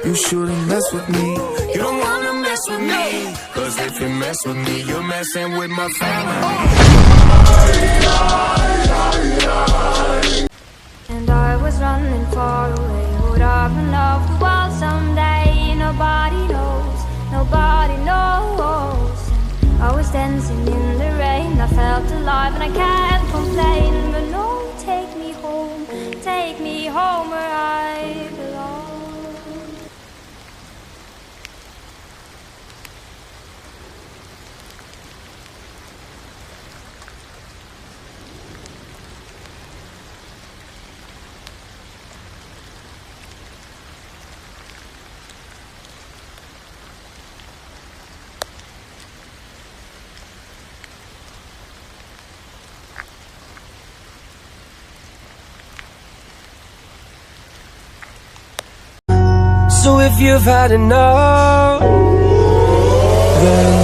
You shouldn't mess with me. You don't wanna mess with me. Cause if you mess with me, you're messing with my family. And I was running far away. Would I run off the world someday? Nobody knows, nobody knows. And I was dancing in the rain. I felt alive and I can't complain. But no, take me home where I belong. So if you've had enough, then